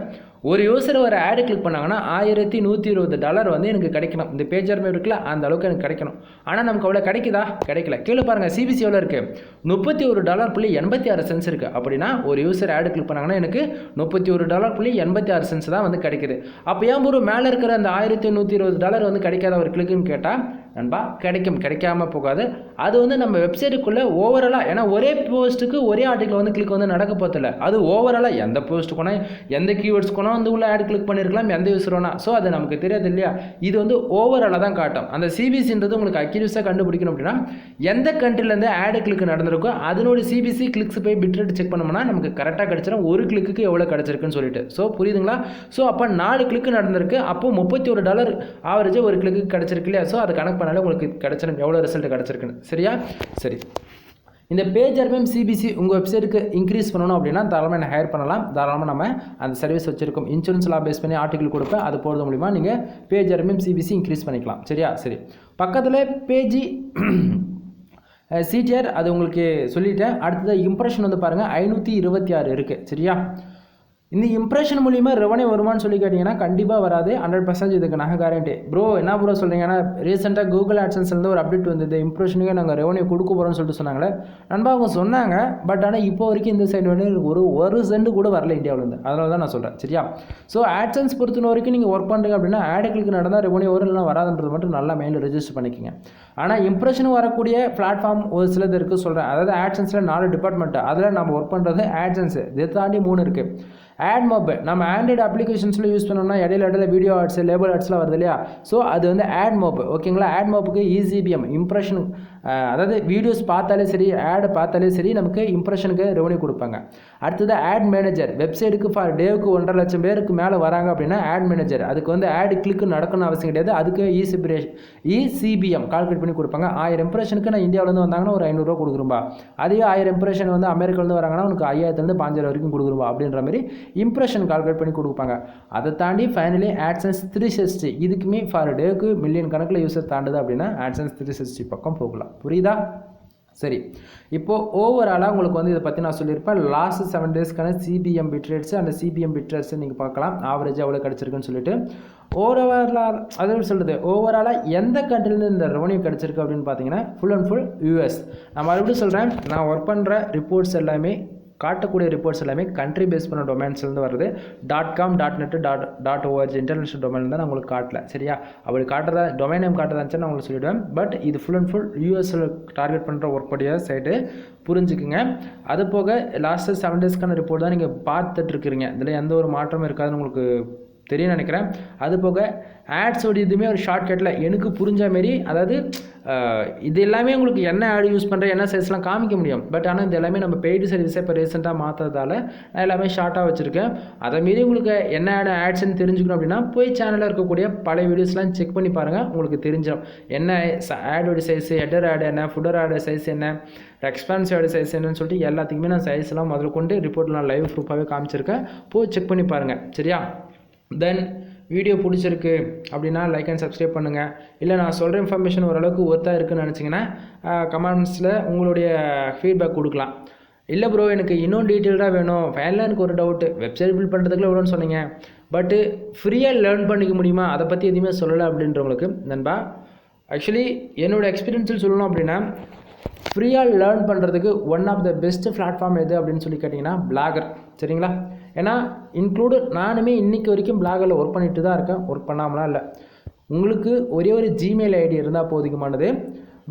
ஒரு யூசர் ஒரு ஆடு கிளிக் பண்ணாங்கன்னா $1120 வந்து எனக்கு கிடைக்கணும். இந்த பேஜ் RPM இருக்குல்ல, அந்த அளவுக்கு எனக்கு கிடைக்கணும். ஆனால் நமக்கு அவ்வளோ கிடைக்குதா? கிடைக்கல. கீழே பாருங்கள், CPC எவ்வளோ இருக்குது, $31.86 இருக்குது. அப்படின்னா ஒரு யூசர் ஆடு கிளிக் பண்ணாங்கன்னா எனக்கு $31.86 தான் வந்து கிடைக்குது. அப்போ ஏன் ஒரு மேலே இருக்கிற அந்த $1120 வந்து கிடைக்காத ஒரு கிளிக்குன்னு கேட்டால் நண்பா, கிடைக்காமல் போகாது. அது வந்து நம்ம வெப்சைட்டுக்குள்ளே ஓவராலாக, ஏன்னா ஒரே போஸ்ட்டுக்கு ஒரே ஆர்டிக்கல் வந்து கிளிக் வந்து நடக்க போதில்லை, அது ஓவராலாக எந்த போஸ்ட்டுக்குனா எந்த கீவேர்ட்ஸ்க்குனா வந்து உள்ள ஆட் கிளிக் பண்ணியிருக்கலாம், எந்த யூஸர் வேணா. ஸோ அது நமக்கு தெரியாது இல்லையா, இது வந்து ஓவராலாக தான் காட்டும். அந்த CPCன்றது உங்களுக்கு அக்யூரஸாக கண்டுபிடிக்கணும் அப்படின்னா எந்த கண்ட்ரிலேருந்து ஆடு கிளிக் நடந்திருக்கோ அதனோட CPC கிளிக்ஸ் போய் பிட்ரேட் செக் பண்ணோம்னா நமக்கு கரெக்டாக கிடச்சிடும், ஒரு கிளிக்கு எவ்வளோ கிடச்சிருக்குன்னு சொல்லிட்டு. ஸோ புரியுதுங்களா? ஸோ அப்போ 4 கிளிக்கு நடந்திருக்கு, அப்போ $31 ஆவரேஜாக ஒரு கிளிக்கு கிடச்சிருக்கு இல்லையா. ஸோ அதை கணக்கு பண்ணாலே உங்களுக்கு கிடச்சிடும் எவ்வளோ ரிசல்ட் கிடச்சிருக்குன்னு. சரியா? சரி, இந்த பேஜ் RPM CPC உங்கள் வெப்சைட்டுக்கு இன்க்ரீஸ் பண்ணணும் அப்படின்னா தாராளமாக என்ன ஹையர் பண்ணலாம். தாராளமாக நம்ம அந்த சர்வீஸ் வச்சுருக்கோம். இன்சூரன்ஸ் லா பேஸ் பண்ணி ஆர்டிகல் கொடுப்பேன். அது போகிறது மூலிமா நீங்கள் பேஜ் RPM CPC இன்க்ரீஸ் பண்ணிக்கலாம். சரியா? சரி, பக்கத்தில் பேஜ் CTR அது உங்களுக்கு சொல்லிட்டேன். அடுத்தது இம்ப்ரெஷன் வந்து பாருங்கள் 526 இருக்குது. சரியா? இந்த இம்ப்ரெஷன் மூலிமா ரெவன்யூ வருமானு சொல்லி கேட்டிங்கன்னா கண்டிப்பாக வராது. 100% இதுக்கு நாங்கள் கேரண்டி. ப்ரோ என்ன ப்ரோ சொல்கிறீங்கன்னா ரீசெண்டாக கூகுள் ஆட்சன்ஸ்லேருந்து ஒரு அப்டேட் வந்தது, இம்ப்ரெஷனுக்கே நாங்கள் ரெவன்யூ கொடுக்க போகிறோம்னு சொல்லிட்டு சொன்னாங்களே. நண்பா அவங்க சொன்னாங்க, பட் ஆனால் இப்போ வரைக்கும் இந்த சைடு வந்து ஒரு சென்ட் கூட வரல இந்தியாவிலேருந்து. அதனால தான் நான் சொல்கிறேன். சரியா? ஸோ ஆட்சன்ஸ் பொறுத்த வரைக்கும் நீங்கள் ஒர்க் பண்ணுறீங்க அப்படின்னா ஆடுகளுக்கு நடந்தால் ரெவன்யூ வரும், இல்லைனா வராதுன்றது மட்டும் நல்லா மெயிலில் ரெஜிஸ்டர் பண்ணிக்கோங்க. ஆனால் இம்ப்ரெஷனும் வரக்கூடிய பிளாட்ஃபார்ம் ஒரு சிலது இருக்குது சொல்கிறேன். அதாவது ஆட்சன்ஸில் 4 டிபார்ட்மெண்ட்டு, அதில் நம்ம ஒர்க் பண்ணுறது ஆட்சன்ஸு. இதை தாண்டி 3 இருக்குது. AdMob நம்ம ஆண்ட்ராய்டு அப்ளிகேஷன்ஸில் யூஸ் பண்ணோம்னா இடையில வீடியோ ஆட்ஸ், லேபிள் ஆட்ஸ்லாம் வருது இல்லையா? ஸோ அது வந்து AdMob. ஓகேங்களா? AdMobக்கு ECPM இம்ப்ரெஷன், அதாவது வீடியோஸ் பார்த்தாலே சரி, ஆட் பார்த்தாலே சரி, நமக்கு இம்ப்ரெஷனுக்கு ரெவன்யூ கொடுப்பாங்க. அடுத்தது ஆட் மேனேஜர். வெப்சைட்டுக்கு ஃபார் டேவுக்கு 1.5 லட்சம் பேருக்கு மேலே வராங்க அப்படின்னா ஆட் மேனேஜர். அதுக்கு வந்து ஆட் கிளிக்கு நடக்கணும்னு அவசியம் கிடையாது. அதுக்கு ECPM கால்குலேட் பண்ணி கொடுப்பாங்க. 1000 இம்ப்ரெஷனுக்கு நான் இந்தியாவிலேருந்து வந்தாங்கன்னா ஒரு 500 ரூபா கொடுக்குறோம்பா. அதே 1000 இம்ப்ரெஷன் வந்து அமெரிக்காவிலேருந்து வராங்கன்னா உனக்கு 5000 5000 வரைக்கும் கொடுக்குறோம்பா அப்படின்ற மாதிரி இம்ப்ரெஷன் கால்குலேட் பண்ணி கொடுப்பாங்க. அதை தாண்டி ஃபைனலி AdSense 360 இதுக்குமே ஃபார் டேவுக்கு மில்லியன் கணக்கில் யூஸர் தாண்டுது அப்படின்னா AdSense 360 பக்கம் போகலாம். புரியுதா? சரி, இப்போது ஓவராலாக உங்களுக்கு வந்து இதை பற்றி நான் சொல்லியிருப்பேன். லாஸ்ட் 7 டேஸ்க்கான CPM பிட் ரேட்ஸ் அந்த CPM பிட் ரேட்ஸ் நீங்கள் பார்க்கலாம். ஆவரேஜாக எவ்வளோ கிடச்சிருக்குன்னு சொல்லிட்டு ஓவராலாக அதாவது சொல்கிறது ஓவராலாக எந்த கண்ட்ரிலேருந்து இந்த ரெவன்யூ கிடச்சிருக்கு அப்படின்னு பார்த்தீங்கன்னா ஃபுல் அண்ட் ஃபுல் US. நான் மறுபடியும் சொல்கிறேன், நான் ஒர்க் பண்ணுற ரிப்போர்ட்ஸ் எல்லாமே காட்டக்கூடிய ரிப்போர்ட்ஸ் எல்லாமே கண்ட்ரி பேஸ் பண்ண டொமைன்ஸ்லேருந்து வருது. .com .net .org international domain தான் நான் உங்களுக்கு காட்டல. சரியா? அப்படி காட்டுறதா டொமைன் நேம் காட்டுறதாச்சும் நான் உங்களுக்கு சொல்லிவிடுவேன். பட் இது ஃபுல் அண்ட் ஃபுல் யூஎஸில் டார்கெட் பண்ணுற ஒர்க் படிய சைடு புரிஞ்சுக்குங்க. அது போக லாஸ்ட்டு 7 டேஸ்க்கான ரிப்போர்ட் தான் நீங்கள் பார்த்துட்ருக்கிறீங்க. இதில் எந்த ஒரு மாற்றமும் இருக்காதுன்னு உங்களுக்கு தெரியும் நினைக்கிறேன். அது போக ஆட்ஸோட இதுவுமே ஒரு ஷார்ட்கட்டில் எனக்கு புரிஞ்ச மாரி, அதாவது இது எல்லாமே உங்களுக்கு என்ன ஆட் யூஸ் பண்ணுற என்ன சைஸ்லாம் காமிக்க முடியும். பட் ஆனால் இது எல்லாமே நம்ம பெய்டு சர்வீஸை இப்போ ரீசெண்டாக மாற்றதால நான் எல்லாமே ஷார்ட்டாக வச்சுருக்கேன். அதை மீறி உங்களுக்கு என்ன ஆட்ஸ்ன்னு தெரிஞ்சுக்கணும் அப்படின்னா போய் சேனலில் இருக்கக்கூடிய பழைய வீடியோஸ்லாம் செக் பண்ணி பாருங்கள். உங்களுக்கு தெரிஞ்சிடும் என்ன ஆடோட சைஸு, ஹெட்டர் ஆடு என்ன, ஃபுட்டர் ஆடு சைஸ் என்ன, ரெஸ்பான்ஸ் ஆடு சைஸ் என்னன்னு சொல்லிட்டு எல்லாத்துக்குமே நான் சைஸ்லாம் முதல்ல கொண்டு ரிப்போர்ட்டில் நான் லைவ் ப்ரூஃபாகவே காமிச்சிருக்கேன். போய் செக் பண்ணி பாருங்கள். சரியா? தென் வீடியோ பிடிச்சிருக்கு அப்படின்னா லைக் அண்ட் சப்ஸ்கிரைப் பண்ணுங்கள். இல்லை நான் சொல்கிற இன்ஃபர்மேஷன் ஓரளவுக்கு ஒர்த்தாக இருக்குதுன்னு நினச்சிங்கன்னா கமெண்ட்ஸில் உங்களுடைய ஃபீட்பேக் கொடுக்கலாம். இல்லை ப்ரோ எனக்கு இன்னும் டீட்டெயில்டாக வேணும், ஃபைனலாக எனக்கு ஒரு டவுட்டு, வெப்சைட் பில்ட் பண்ணுறதுக்குள்ள எவ்வளோன்னு சொன்னீங்க, பட்டு ஃப்ரீயாக லேர்ன் பண்ணிக்க முடியுமா, அதை பற்றி எதுவுமே சொல்லலை அப்படின்றவங்களுக்கு நண்பா, ஆக்சுவலி என்னோடய எக்ஸ்பீரியன்ஸில் சொல்லணும் அப்படின்னா ஃப்ரீயாக லேர்ன் பண்ணுறதுக்கு one of the best platform எது அப்படின்னு சொல்லி கேட்டிங்கன்னா பிளாகர். சரிங்களா? ஏன்னா இன்க்ளூடு நானுமே இன்றைக்கி வரைக்கும் பிளாகரில் ஒர்க் பண்ணிட்டு தான் இருக்கேன், ஒர்க் பண்ணாமலாம் இல்லை. உங்களுக்கு ஒரே ஒரு ஜிமெயில் ஐடி இருந்தால் போதுமானது.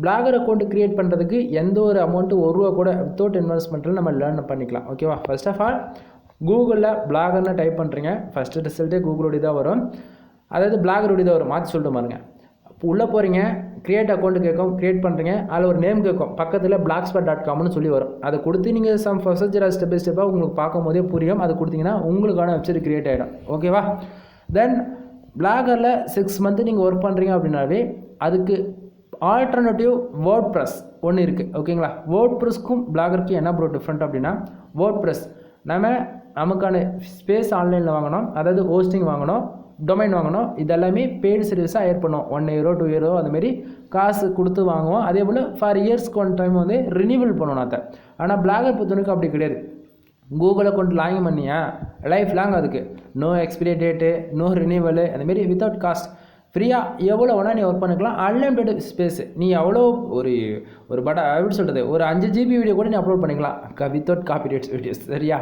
பிளாகர் அக்கௌண்ட் க்ரியேட் பண்ணுறதுக்கு எந்த ஒரு அமௌண்ட்டு ₹1 கூட வித்தவுட் இன்வெஸ்ட்மெண்ட்டில் நம்ம லேர்ன் பண்ணிக்கலாம். ஓகேவா? ஃபர்ஸ்ட் ஆஃப் ஆல் கூகுளில் பிளாகர்னு டைப் பண்ணுறீங்க, ஃபஸ்ட்டு ரிசல்ட்டே கூகுளோடைய தான் வரும். அதாவது பிளாகரோடைய தான் வரும். மாற்றி சொல்லிட்டு பாருங்க. உள்ளே போகிறீங்க, க்ரியேட் அக்கௌண்ட் கேட்கும், க்ரியேட் பண்ணுறீங்க, அதில் ஒரு நேம் கேட்கும், பக்கத்தில் blogspot.comனு சொல்லி வரும். அதை கொடுத்து நீங்கள் சம் ப்ரொசீஜராக ஸ்டெப் பை ஸ்டெப்பாக உங்களுக்கு பார்க்கும் போதே புரியும். அது கொடுத்தீங்கன்னா உங்களுக்கான வெப்சைட் க்ரியேட் ஆகிடும். ஓகேவா? தென் பிளாகரில் 6 மந்த்து நீங்கள் ஒர்க் பண்ணுறீங்க அப்படின்னாவே அதுக்கு ஆல்டர்னேட்டிவ் WordPress ஒன்று இருக்குது. ஓகேங்களா? WordPressக்கும் பிளாகருக்கும் என்ன ப்ரோ டிஃப்ரெண்ட் அப்படின்னா, WordPress நமக்கான ஸ்பேஸ் ஆன்லைனில் வாங்கணும், அதாவது ஹோஸ்டிங் வாங்கணும், டொமைன் வாங்கணும். இதெல்லாமே பெய்டு சர்வீஸாக ஹையர் பண்ணுவோம். €1 €2 அதுமாரி காசு கொடுத்து வாங்குவோம். அதே போல் ஃபார் இயர்ஸ்க்கு ஒன் டைம் வந்து ரினியூவல் பண்ணணும் அதை. ஆனால் பிளாகர் பொறுத்தவரைக்கும் அப்படி கிடையாது. கூகுள் அக்கௌண்ட் லாகின் பண்ணியா லைஃப் லாங், அதுக்கு no expiry date, no renewal, அதுமாரி வித்தவுட் காஸ்ட் ஃப்ரீயாக எவ்வளோ வேணால் நீ ஒர்க் பண்ணிக்கலாம். Unlimited space. நீ எவ்வளோ ஒரு படம் எப்படி சொல்கிறது, ஒரு 5 GB வீடியோ கூட நீ அப்லோட் பண்ணிக்கலாம் வித்தவுட் காப்பிரைட்ஸ் வீடியோஸ். சரியா?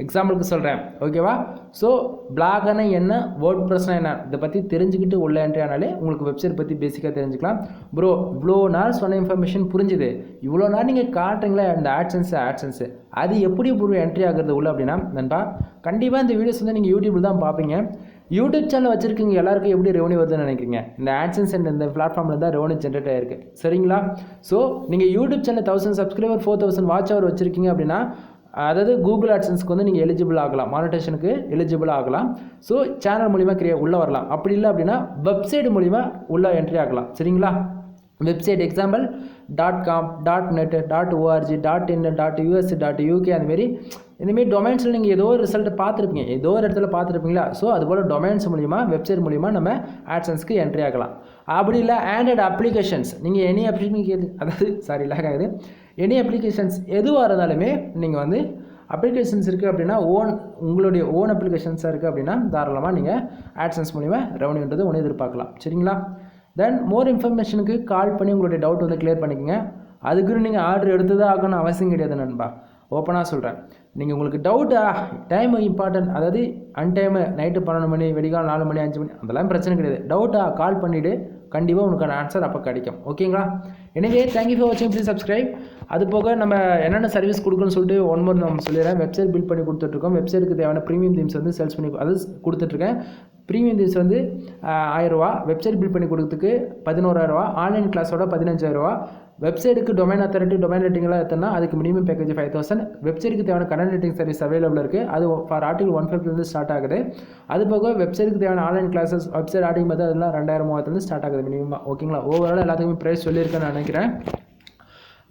எக்ஸாம்பிளுக்கு சொல்கிறேன். ஓகேவா? ஸோ பிளாகர்னா என்ன, வேர்ட்ப்ரெஸ்னா என்ன, இதை பற்றி தெரிஞ்சுக்கிட்டு உள்ள என்ட்ரி ஆனாலே உங்களுக்கு வெப்சைட் பற்றி பேசிக்காக தெரிஞ்சுக்கலாம். ப்ரோ இவ்வளோ நாள் சொன்ன இன்ஃபர்மேஷன் புரிஞ்சுது, இவ்வளோ நாள் நீங்கள் காட்டுறீங்களா இந்த ஆட்சன்ஸு அது எப்படி ப்ரூவ் என்ட்ரி ஆகிறது உள்ள அப்படின்னா நண்பா, கண்டிப்பாக இந்த வீடியோஸ் வந்து நீங்கள் யூடியூப்பில் தான் பார்ப்பீங்க. யூடியூப் சேனல் வச்சுருக்கீங்க எல்லாருக்கும் எப்படி ரெவன்யூ வருதுன்னு நினைக்கிறீங்க? இந்த ஆட்சன்ஸ் இந்த பிளாட்ஃபார்மில் தான் ரெவன்யூ ஜென்ரேட் ஆகிருக்கு. சரிங்களா? ஸோ நீங்கள் YouTube channel 1000 subscriber 4000 watch hour வச்சுருக்கீங்க அப்படின்னா, அதாவது கூகுள் ஆட்சன்ஸ்க்கு வந்து நீங்கள் எலிஜிபிள் ஆகலாம், மானிட்டேஷனுக்கு எலிஜிபிள் ஆகலாம். ஸோ சேனல் மூலிமா உள்ளே வரலாம். அப்படி இல்லை அப்படின்னா வெப்சைட் மூலிமா உள்ளே என்ட்ரி ஆகலாம். சரிங்களா? Website example .com .net .org .in .us .uk அந்தமாரி இந்தமாரி டொமைன்ஸில் நீங்கள் ஏதோ ஒரு ரிசல்ட் பார்த்துருப்பீங்க, ஏதோ ஒரு இடத்துல பார்த்துருப்பீங்களா. ஸோ அதுபோல் டொமைன்ஸ் மூலிமா வெப்சைட் மூலிமா நம்ம ஆட்சன்ஸ்க்கு என்ட்ரி ஆகலாம். அப்படி இல்லை ஆண்ட்ராய்டு அப்ளிகேஷன்ஸ் நீங்கள் எனி அப்ளிகேஷன் அதாவது லேக் ஆகுது, எனி அப்ளிகேஷன்ஸ் எதுவாக இருந்தாலுமே நீங்கள் வந்து அப்ளிகேஷன்ஸ் இருக்குது அப்படின்னா உங்களுடைய ஓன் அப்ளிகேஷன்ஸாக இருக்குது அப்படின்னா தாராளமாக நீங்கள் ஆட்சன்ஸ் மூலிமா ரெவன்யூன்றது ஒன்று எதிர்பார்க்கலாம். சரிங்களா. தென் மோர் இன்ஃபர்மேஷனுக்கு கால் பண்ணி உங்களுடைய டவுட் வந்து கிளியர் பண்ணிக்கோங்க. அதுக்குன்னு நீங்கள் ஆர்டர் எடுத்து தான் ஆகணும்னு அவசியம் கிடையாது நண்பா. ஓப்பனாக சொல்கிறேன், நீங்கள் உங்களுக்கு டவுட்டா டைம் இம்பார்ட்டன்ட், அதாவது அன்டைமு நைட்டு 12 மணி வெடிகால் 4 மணி 5 மணி அதெல்லாம் பிரச்சனை கிடையாது. டவுட்டா கால் பண்ணிவிட்டு கண்டிப்பாக உனக்கான ஆன்சர் அப்போ கிடைக்கும். ஓகேங்களா. எனவே தேங்க்யூ ஃபார் வாட்சிங், ப்ளீஸ் சப்ஸ்கிரைப். அது போக நம்ம என்னென்ன சர்வீஸ் கொடுக்குன்னு சொல்லிட்டு ஒன் மோர் நம்ம சொல்லிடுறேன். வெப்சைட் பில்ட் பண்ணி கொடுத்துட்ருக்கோம். வெப்சைட்டுக்கு தேவையான ப்ரீமியம் தீம்ஸ் வந்து சேல்ஸ் பண்ணி அது கொடுத்துட்ருக்கேன். ப்ரீமியம் தீம்ஸ் வந்து 1000 ரூபா, வெப்சைட் பில்ட் பண்ணி கொடுத்ததுக்கு 11,000 ரூபா, ஆன்லைன் கிளாஸோட 15,000 ரூபா. வெப்சைட்டுக்கு டொமைன் அத்தாரிட்டி டொமைன் ரேட்டிங்லாம் எத்தனா அதுக்கு மினிமம் பேக்கேஜ் 5,000. வெப்சைட்டுக்கு தேவையான கண்டென்ட் ரேட்டிங் சர்வீஸ் அவைலபிள் இருக்குது. அது ஃபார் ஆர்டிகல் 150 ஸ்டார்ட் ஆகுது. அது போக வெப்சைட்டுக்கு தேவையான ஆன்லைன் கிளாஸஸ் வெப்சைட் ஆர்டிங் மெத்தட் அதெல்லாம் 2000 ஸ்டார்ட் ஆகுது மினிமம். ஓகேங்களா. ஓவரால் எல்லாத்துக்குமே ப்ரைஸ் சொல்லியிருக்கேன்னு நினைக்கிறேன்.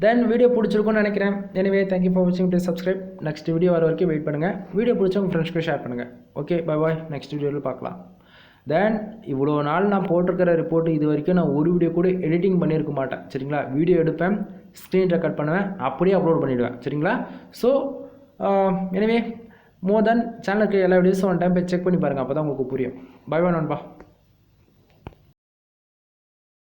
தென் வீடியோ பிடிச்சிருக்குன்னு நினைக்கிறேன். எனவே தேங்க்யூ ஃபார் வாட்சிங், ப்ளீஸ் சப்ஸ்கிரைப். நெக்ஸ்ட் வீடியோ வர வரைக்கும் வெயிட் பண்ணுங்கள். வீடியோ பிடிச்சா உங்கள் ஃப்ரெண்ட்ஸ்க்கு ஷேர் பண்ணுங்கள். Okay, bye bye. நெக்ஸ்ட் வீடியோவில் பார்க்கலாம். தென் இவ்வளோ நாள் நான் போட்டிருக்கிற ரிப்போர்ட் இது வரைக்கும் நான் ஒரு வீடியோ கூட எடிட்டிங் பண்ணியிருக்க மாட்டேன். சரிங்களா. வீடியோ எடுப்பேன், ஸ்க்ரீன் ரெக்கார்ட் பண்ணுவேன், அப்படியே அப்லோட் பண்ணிவிடுவேன். சரிங்களா. ஸோ எனவே மோர் தென் சேனலுக்கு எல்லா வீடியோஸும் ஒன் டைம் போய் செக் பண்ணி பாருங்கள், அப்போ தான் உங்களுக்கு புரியும். பை பாய் நண்பா.